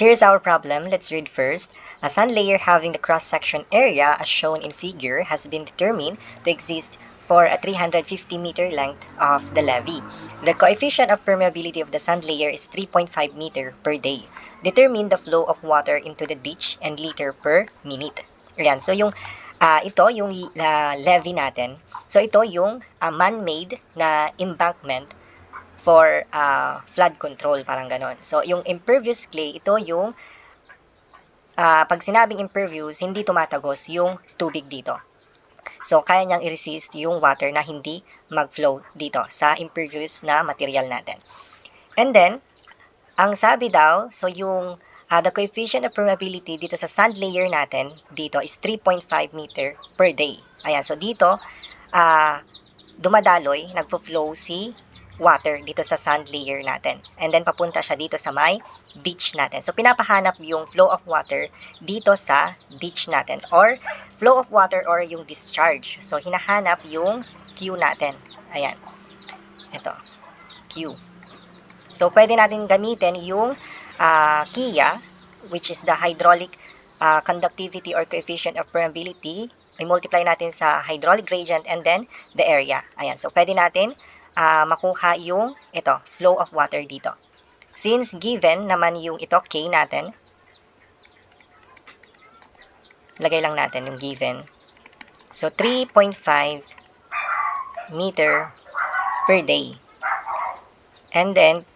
Here's our problem. Let's read first. A sand layer having the cross-section area as shown in figure has been determined to exist for a 350-meter length of the levee. The coefficient of permeability of the sand layer is 3.5 meter per day. Determine the flow of water into the ditch and liter per minute. Ayan, so ito yung levee natin. So ito yung man-made na embankment for flood control, parang ganon. So, yung impervious clay, ito yung, pag sinabing impervious, hindi tumatagos yung tubig dito. So, kaya niyang i-resist yung water na hindi mag-flow dito sa impervious na material natin. And then, ang sabi daw, so yung the coefficient of permeability dito sa sand layer natin, dito is 3.5 meter per day. Ayan, so dito, dumadaloy, nagpo-flow si water dito sa sand layer natin. And then, papunta siya dito sa may ditch natin. So, pinapahanap yung flow of water dito sa ditch natin. Or, flow of water or yung discharge. So, hinahanap yung Q natin. Ayan. Ito. Q. So, pwede natin gamitin yung KIA, which is the hydraulic conductivity or coefficient of permeability. I-multiply natin sa hydraulic gradient and then the area. Ayan. So, pwede natin makuha yung flow of water dito. Since given naman yung K natin, lagay lang natin yung given. So, 3.5 meter per day. And then,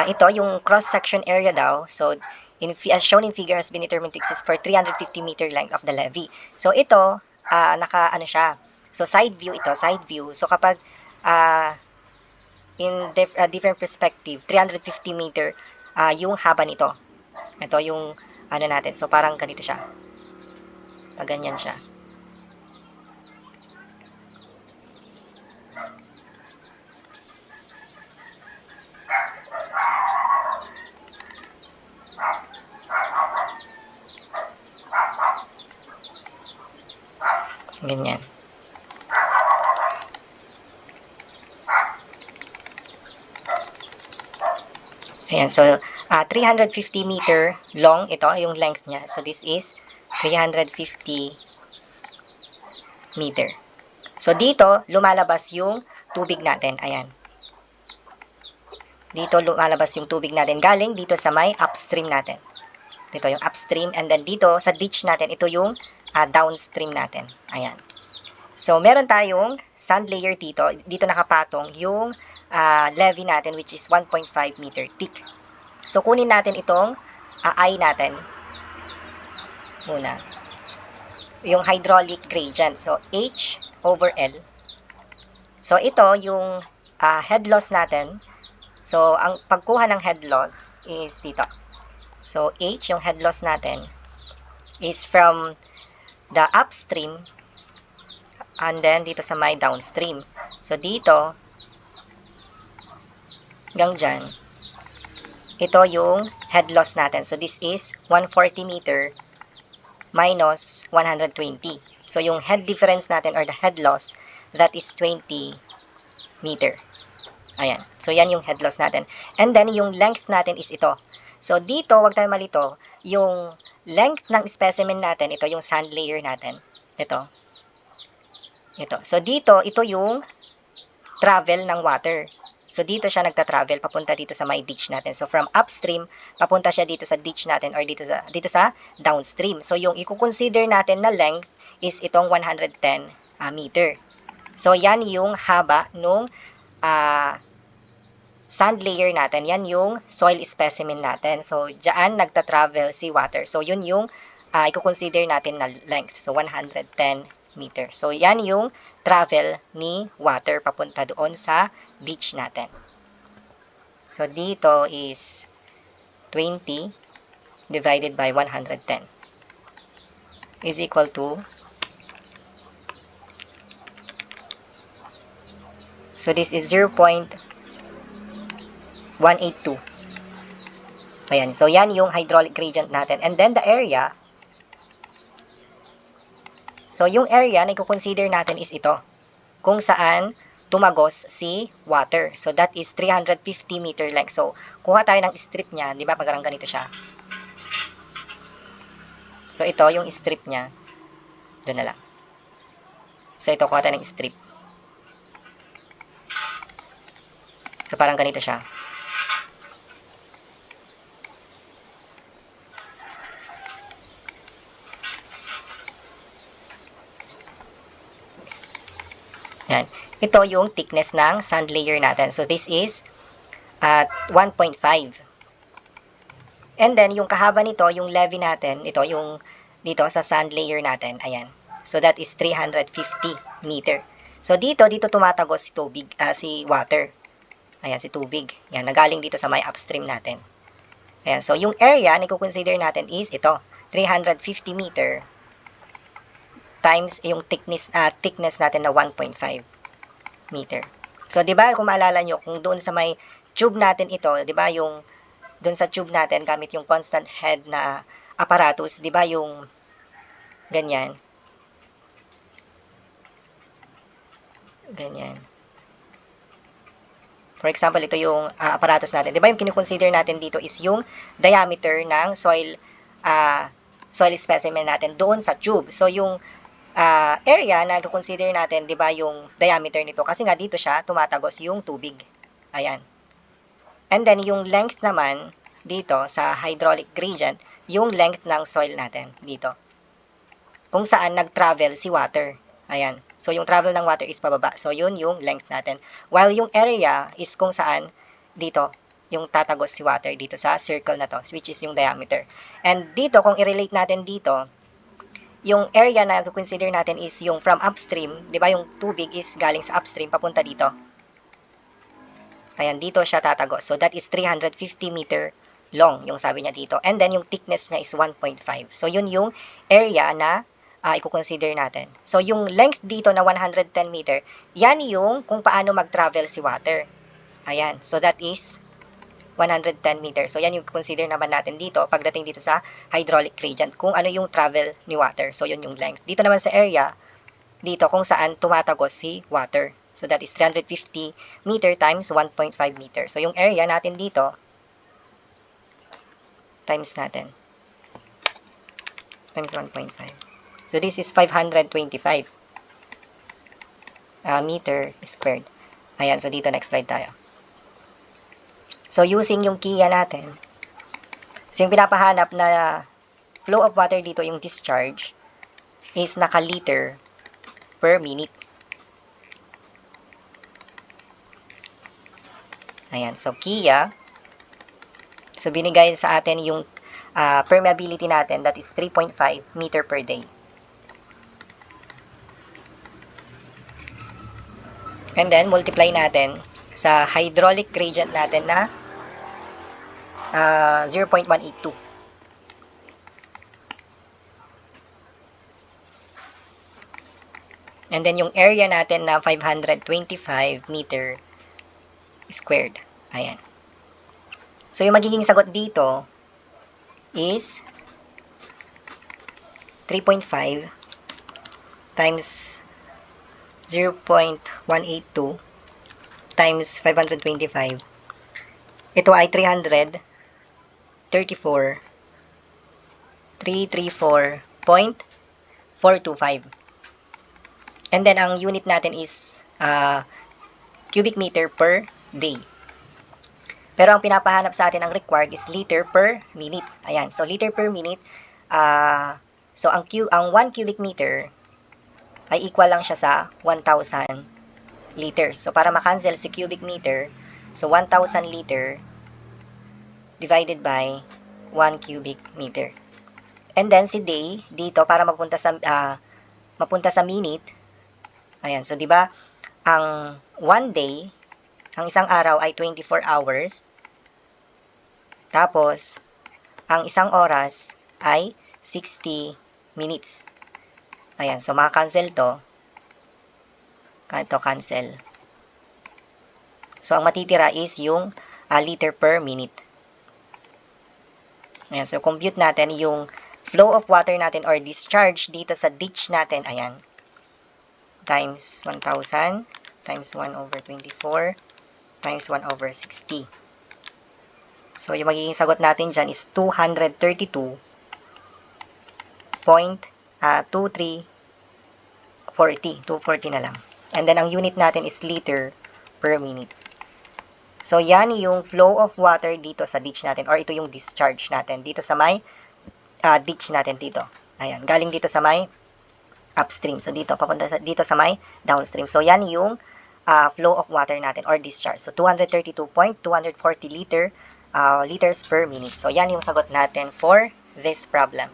ito yung cross-section area daw. So, as shown in figure has been determined to exist for 350 meter length of the levee. So, ito, naka-ano siya. So, side view ito, side view. So, kapag in different perspective, 350 meter yung haba nito. Ito yung ano natin. So, parang ganito siya. Pag ganyan siya. Ganyan. Ayan, so 350 meter long ito, yung length niya. So this is 350 meter. So dito, lumalabas yung tubig natin. Ayan. Dito lumalabas yung tubig natin. Galing dito sa may upstream natin. Dito yung upstream. And then dito sa ditch natin, ito yung downstream natin. Ayan. So meron tayong sand layer dito. Dito nakapatong yung levee natin which is 1.5 meter thick. So kunin natin itong I natin muna. Yung hydraulic gradient. So H over L. So ito yung head loss natin. So ang pagkuha ng head loss is dito. So H yung head loss natin is from the upstream and then dito sa may downstream. So dito hanggang dyan, ito yung head loss natin. So this is 140 meter minus 120. So yung head difference natin or the head loss, that is 20 meter. Ayan. So yan yung head loss natin. And then yung length natin is ito. So dito, wag tayo malito, yung length ng specimen natin, ito yung sand layer natin. Ito. So dito, ito yung travel ng water. So dito siya nagta-travel papunta dito sa may ditch natin. So from upstream, papunta siya dito sa ditch natin or dito sa downstream. So yung i-consider natin na length is itong 110 meter. So yan yung haba nung sand layer natin. Yan yung soil specimen natin. So diyan nagta-travel si water. So yun yung i-consider natin na length. So 110 meter. So yan yung travel ni water papunta doon sa ditch natin. So dito is 20 divided by 110 is equal to, so this is 0.182. Ayan. So yan yung hydraulic gradient natin. And then the area, so yung area na i-consider natin is ito. Kung saan tumagos si water. So that is 350 meter length. So kuha tayo ng strip niya, di ba? Pag ganito siya. So, ito yung strip niya. Doon na lang. So, ito, kuha tayo ng strip. So, parang ganito siya. Yan. Ito yung thickness ng sand layer natin. So, this is at 1.5. And then, yung kahaba nito, yung levy natin, ito yung dito sa sand layer natin. Ayan. So, that is 350 meter. So, dito tumatagos si tubig, si water. Ayan, si tubig. Yan, nagaling dito sa may upstream natin. Ayan, so yung area na i-consider natin is ito, 350 meter times yung thickness natin na 1.5 meter. So, di ba, kung maalala nyo, kung doon sa may tube natin ito, di ba, yung doon sa tube natin, gamit yung constant head na apparatus, di ba, yung ganyan. Ganyan. For example, ito yung apparatus natin. Di ba, yung kinoconsider natin dito is yung diameter ng soil specimen natin doon sa tube. So, yung area na consider natin, di ba, yung diameter nito. Kasi nga dito siya tumatagos yung tubig. Ayan. And then, yung length naman dito sa hydraulic gradient, yung length ng soil natin dito. Kung saan nag-travel si water. Ayan. So, yung travel ng water is pababa. So, yun yung length natin. While yung area is kung saan dito, yung tatagos si water dito sa circle na to, which is yung diameter. And dito, kung i-relate natin dito, yung area na consider natin is yung from upstream, di ba yung tubig is galing sa upstream papunta dito. Ayan, dito siya tatagos. So, that is 350 meter long, yung sabi niya dito. And then, yung thickness niya is 1.5. So, yun yung area na i-consider natin. So, yung length dito na 110 meter, yan yung kung paano mag-travel si water. Ayan. So, that is 110 meter. So, yan yung consider naman natin dito pagdating dito sa hydraulic gradient, kung ano yung travel ni water. So, yun yung length. Dito naman sa area, dito kung saan tumatagos si water. So, that is 350 meter times 1.5 meter. So, yung area natin dito, times natin. Times 1.5. So, this is 525 meter squared. Ayan, so dito next slide tayo. So, using yung KIA natin, so yung pinapahanap na flow of water dito, yung discharge, is naka-liter per minute. Ayan, so KIA, so binigay sa atin yung permeability natin, that is 3.5 meter per day. And then, multiply natin sa hydraulic gradient natin na 0.182. And then, yung area natin na 525 meter squared. Ayan. So, yung magiging sagot dito is 3.5 times 0.182 times 525. Ito ay 334.425. And then, ang unit natin is cubic meter per day. Pero ang pinapahanap sa atin, ang required is liter per minute. Ayan, so liter per minute, so ang 1 cubic meter ay equal lang siya sa 1,000 liters. So, para makancel si cubic meter, so 1,000 liter divided by 1 cubic meter. And then, si day, dito, para mapunta sa minute, ayan, so, di ba, ang 1 day, ang isang araw ay 24 hours, tapos, ang isang oras ay 60 minutes. Ayan, so maka-cancel to. Ito, cancel. So, ang matitira is yung liter per minute. Ayan, so compute natin yung flow of water natin or discharge dito sa ditch natin. Ayan. Times 1,000 times 1 over 24 times 1 over 60. So, yung magiging sagot natin dyan is 232 240 na lang. And then, ang unit natin is liter per minute. So, yan yung flow of water dito sa ditch natin, or ito yung discharge natin dito sa may ditch natin dito. Ayan, galing dito sa may upstream. So, dito, papunta dito sa may downstream. So, yan yung flow of water natin, or discharge. So, 232.240 liters per minute. So, yan yung sagot natin for this problem.